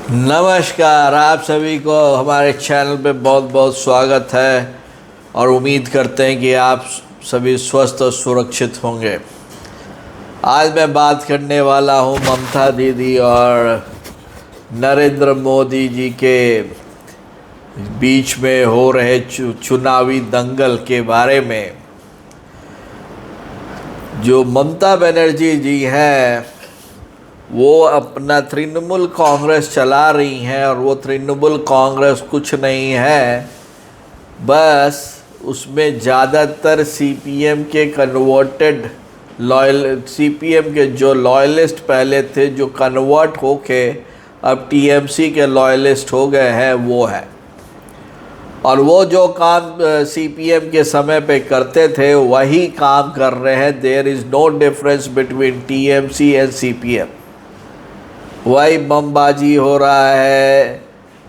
नमस्कार, आप सभी को हमारे चैनल पे बहुत बहुत स्वागत है और उम्मीद करते हैं कि आप सभी स्वस्थ और सुरक्षित होंगे। आज मैं बात करने वाला हूं ममता दीदी और नरेंद्र मोदी जी के बीच में हो रहे चुनावी दंगल के बारे में। जो ममता बनर्जी जी हैं वो अपना तृणमूल कांग्रेस चला रही हैं और वो तृणमूल कांग्रेस कुछ नहीं है, बस उसमें ज़्यादातर सीपीएम के कन्वर्टेड सीपीएम के जो लॉयलिस्ट पहले थे, जो कन्वर्ट होके अब टीएमसी के लॉयलिस्ट हो गए हैं, वो है। और वो जो काम सीपीएम के समय पे करते थे वही काम कर रहे हैं। There is no difference between TMC and CPM. वही बमबाजी हो रहा है,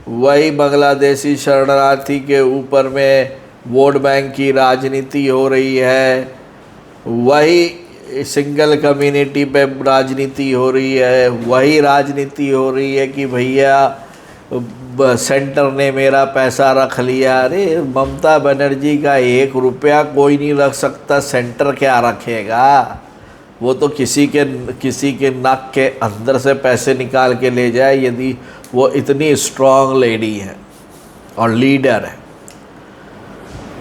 वही बांग्लादेशी शरणार्थी के ऊपर में वोट बैंक की राजनीति हो रही है, वही सिंगल कम्युनिटी पे राजनीति हो रही है, वही राजनीति हो रही है कि भैया सेंटर ने मेरा पैसा रख लिया। अरे ममता बनर्जी का 1 रुपया कोई नहीं रख सकता, सेंटर क्या रखेगा? वो तो किसी के नाक के अंदर से पैसे निकाल के ले जाए, यदि वो इतनी स्ट्रांग लेडी है और लीडर है।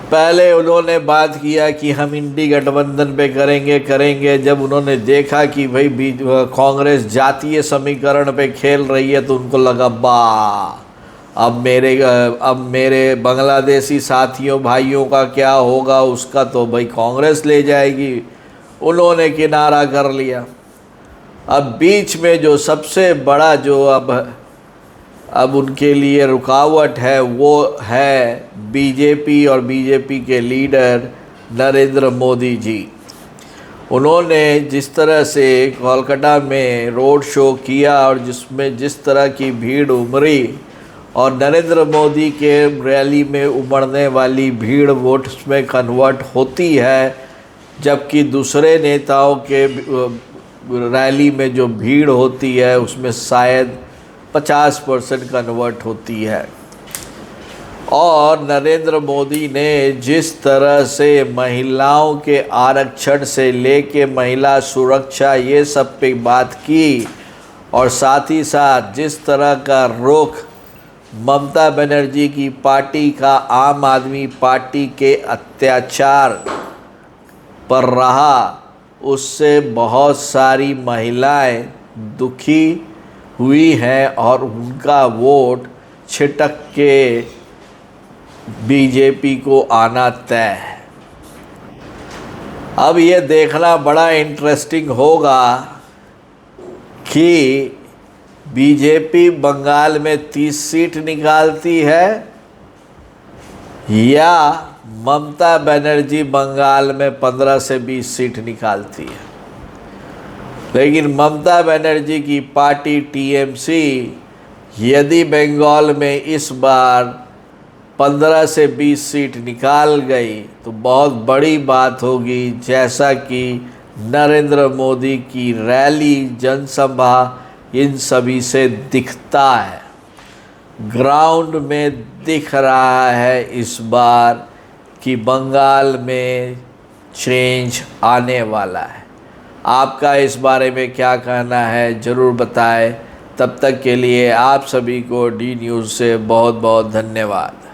पहले उन्होंने बात किया कि हम इंडी गठबंधन पे करेंगे। जब उन्होंने देखा कि भाई कांग्रेस जातीय समीकरण पे खेल रही है तो उनको लगा अब मेरे बांग्लादेशी साथियों भाइयों का क्या होगा, उसका तो भाई कांग्रेस ले जाएगी। उन्होंने किनारा कर लिया। अब बीच में जो सबसे बड़ा जो अब उनके लिए रुकावट है वो है बीजेपी और बीजेपी के लीडर नरेंद्र मोदी जी। उन्होंने जिस तरह से कोलकाता में रोड शो किया और जिसमें जिस तरह की भीड़ उमड़ी, और नरेंद्र मोदी के रैली में उमड़ने वाली भीड़ वोट्स में कन्वर्ट होती है, जबकि दूसरे नेताओं के रैली में जो भीड़ होती है उसमें शायद 50% कन्वर्ट होती है। और नरेंद्र मोदी ने जिस तरह से महिलाओं के आरक्षण से लेके महिला सुरक्षा ये सब पे बात की, और साथ ही साथ जिस तरह का रुख ममता बनर्जी की पार्टी का आम आदमी पार्टी के अत्याचार पर रहा, उससे बहुत सारी महिलाएं दुखी हुई हैं और उनका वोट छिटक के बीजेपी को आना तय है। अब ये देखना बड़ा इंटरेस्टिंग होगा कि बीजेपी बंगाल में 30 सीट निकालती है या ममता बनर्जी बंगाल में 15 से 20 सीट निकालती है। लेकिन ममता बनर्जी की पार्टी टीएमसी यदि बंगाल में इस बार 15 से 20 सीट निकाल गई तो बहुत बड़ी बात होगी, जैसा कि नरेंद्र मोदी की रैली जनसभा इन सभी से दिखता है, ग्राउंड में दिख रहा है इस बार कि बंगाल में चेंज आने वाला है। आपका इस बारे में क्या कहना है ज़रूर बताएं। तब तक के लिए आप सभी को डी न्यूज़ से बहुत बहुत धन्यवाद।